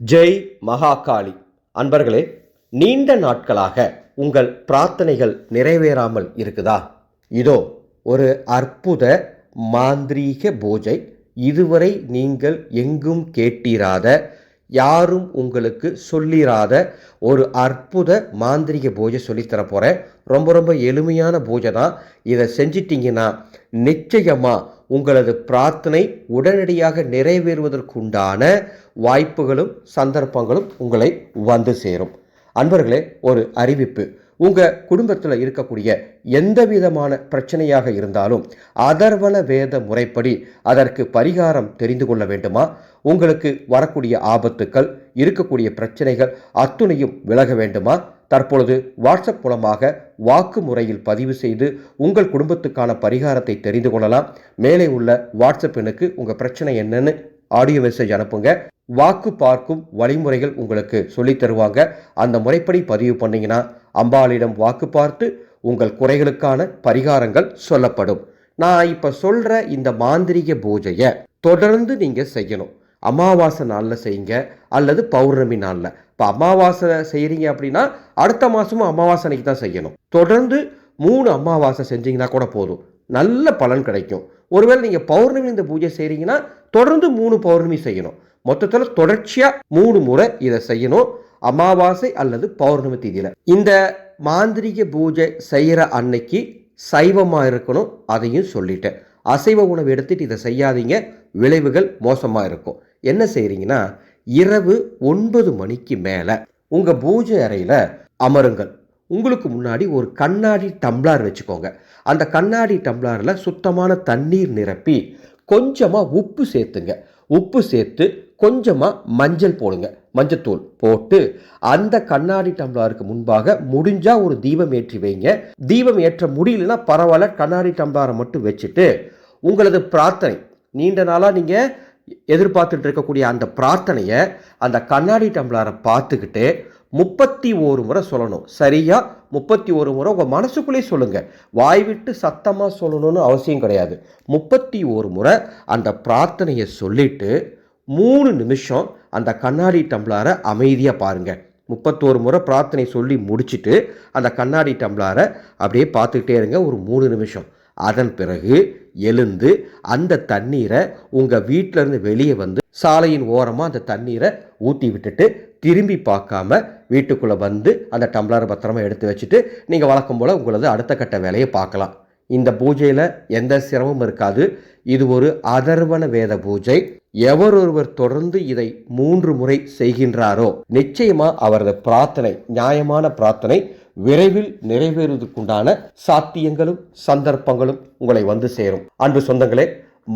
ஜெய் மகாகாளி. அன்பர்களே, நீண்ட நாட்களாக உங்கள் பிரார்த்தனைகள் நிறைவேறாமல் இருக்குதா? இதோ ஒரு அற்புத மாந்திரீக பூஜை. இதுவரை நீங்கள் எங்கும் கேட்டிராத, யாரும் உங்களுக்கு சொல்லிராத ஒரு அற்புத மாந்திரிக பூஜை சொல்லித்தர போகிறேன். ரொம்ப ரொம்ப எளிமையான பூஜை தான். இதை செஞ்சிட்டிங்கன்னா நிச்சயமாக உங்களது பிரார்த்தனை உடனடியாக நிறைவேறுவதற்குண்டான வாய்ப்புகளும் சந்தர்ப்பங்களும் உங்களை வந்து சேரும். அன்பர்களே, ஒரு அறிவிப்பு. உங்கள் குடும்பத்தில் இருக்கக்கூடிய எந்த விதமான பிரச்சனையாக இருந்தாலும் அதர்வன வேத முறைப்படி அதற்கு பரிகாரம் தெரிந்து கொள்ள வேண்டுமா? உங்களுக்கு வரக்கூடிய ஆபத்துக்கள், இருக்கக்கூடிய பிரச்சனைகள் அத்துணையும் விலக வேண்டுமா? தற்பொழுது வாட்ஸ்அப் மூலமாக வாக்கு முறையில் பதிவு செய்து உங்கள் குடும்பத்துக்கான பரிகாரத்தை தெரிந்து கொள்ளலாம். மேலே உள்ள வாட்ஸ்அப் எண்ணுக்கு உங்கள் பிரச்சனை என்னன்னு ஆடியோ மெசேஜ் அனுப்புங்க. வாக்கு பார்க்கும் வழிமுறைகள் உங்களுக்கு சொல்லித் தருவாங்க. அந்த முறைப்படி பதிவு பண்ணீங்கன்னா அம்பாளிடம் வாக்கு பார்த்து உங்கள் குறைகளுக்கான பரிகாரங்கள் சொல்லப்படும். நான் இப்போ சொல்கிற இந்த மாந்திரிக பூஜையை தொடர்ந்து நீங்கள் செய்யணும். அமாவாசை நாளில் செய்யுங்க அல்லது பௌர்ணமி நாளில். இப்போ அமாவாசை செய்கிறீங்க அப்படின்னா அடுத்த மாதமும் அமாவாசை அன்னைக்கு தான் செய்யணும். தொடர்ந்து 3 அமாவாசை செஞ்சீங்கன்னா கூட போதும், நல்ல பலன் கிடைக்கும். ஒருவேளை நீங்கள் பௌர்ணமி இந்த பூஜை செய்கிறீங்கன்னா தொடர்ந்து 3 பௌர்ணமி செய்யணும். மொத்தத்தில் தொடர்ச்சியாக 3 முறை இதை செய்யணும், அமாவாசை அல்லது பௌர்ணமி தேதியில். இந்த மாந்திரிக பூஜை செய்கிற அன்னைக்கு சைவமாக இருக்கணும், அதையும் சொல்லிட்டேன். அசைவ உணவு எடுத்துட்டு இதை செய்யாதீங்க, விளைவுகள் மோசமாக இருக்கும். என்ன செய்கிறீங்கன்னா, இரவு 9 மணிக்கு மேலே உங்கள் பூஜை அறையில் அமருங்கள். உங்களுக்கு முன்னாடி ஒரு கண்ணாடி டம்ளர் வச்சுக்கோங்க. அந்த கண்ணாடி டம்ளரில் சுத்தமான தண்ணீர் நிரப்பி கொஞ்சமாக உப்பு சேர்த்துங்க. உப்பு சேர்த்து கொஞ்சமாக மஞ்சள் போடுங்க, மஞ்சத்தூள் போட்டு அந்த கண்ணாடி டம்ளருக்கு முன்பாக முடிஞ்சால் ஒரு தீபம் ஏற்றி வைங்க. தீபம் ஏற்ற முடியலன்னா பரவாயில்ல, கண்ணாடி டம்ளரை மட்டும் வச்சுட்டு உங்களது பிரார்த்தனை, நீண்ட நாளாக நீங்கள் எதிர்பார்த்துட்டு இருக்கக்கூடிய அந்த பிரார்த்தனையை அந்த கண்ணாடி டம்ளரை பார்த்துக்கிட்டு 31 முறை சொல்லணும். சரியா 31 முறை உங்கள் மனசுக்குள்ளே சொல்லுங்கள். வாய் விட்டு சத்தமாக சொல்லணும்னு அவசியம் கிடையாது. 31 முறை அந்த பிரார்த்தனையை சொல்லிட்டு 3 நிமிஷம் அந்த கண்ணாடி டம்ளரை அமைதியாக பாருங்கள். 31 முறை பிரார்த்தனை சொல்லி முடிச்சுட்டு அந்த கண்ணாடி டம்ளரை அப்படியே பார்த்துக்கிட்டே இருங்க ஒரு 3 நிமிஷம். அதன் பிறகு எழுந்து அந்த தண்ணீரை உங்கள் வீட்டிலேருந்து வெளியே வந்து சாலையின் ஓரமாக அந்த தண்ணீரை ஊற்றி விட்டுட்டு திரும்பி பார்க்காம வீட்டுக்குள்ளே வந்து அந்த டம்ளரை பத்திரமா எடுத்து வச்சுட்டு நீங்கள் வழக்கம் போல் உங்களது அடுத்த கட்ட வேலையை பார்க்கலாம். இந்த பூஜையில் எந்த சிரமமும் இருக்காது. இது ஒரு அதர்வன வேத பூஜை. எவரொருவர் தொடர்ந்து இதை 3 முறை செய்கின்றாரோ நிச்சயமா அவரது பிரார்த்தனை, நியாயமான பிரார்த்தனை விரைவில் நிறைவேறுவதற்குண்டான சாத்தியங்களும் சந்தர்ப்பங்களும் உங்களை வந்து சேரும். அன்பு சொந்தங்களே,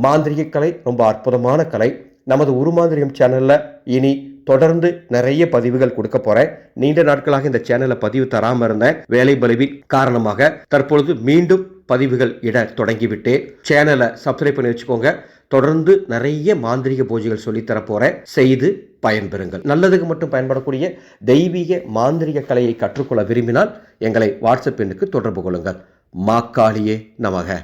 மாந்திரிக கலை ரொம்ப அற்புதமான கலை. நமது உருமாந்திரியம் சேனலில் இனி தொடர்ந்து நிறைய பதிவுகள் கொடுக்க போறேன். நீண்ட நாட்களாக இந்த சேனலை பதிவு தராமல் இருந்தேன். வேலை பளுவின் காரணமாக தற்பொழுது மீண்டும் பதிவுகள் இட தொடங்கிவிட்டேன். சேனலை சப்ஸ்கிரைப் பண்ணி வச்சுக்கோங்க. தொடர்ந்து நிறைய மாந்திரிக பூஜைகள் சொல்லித்தர போறேன். செய்து பயன்பெறுங்கள். நல்லதுக்கு மட்டும் பயன்படக்கூடிய தெய்வீக மாந்திரிக கலையை கற்றுக்கொள்ள விரும்பினால் எங்களை வாட்ஸ்அப் எண்ணுக்கு தொடர்பு கொள்ளுங்கள். மாக்காளியே நமக.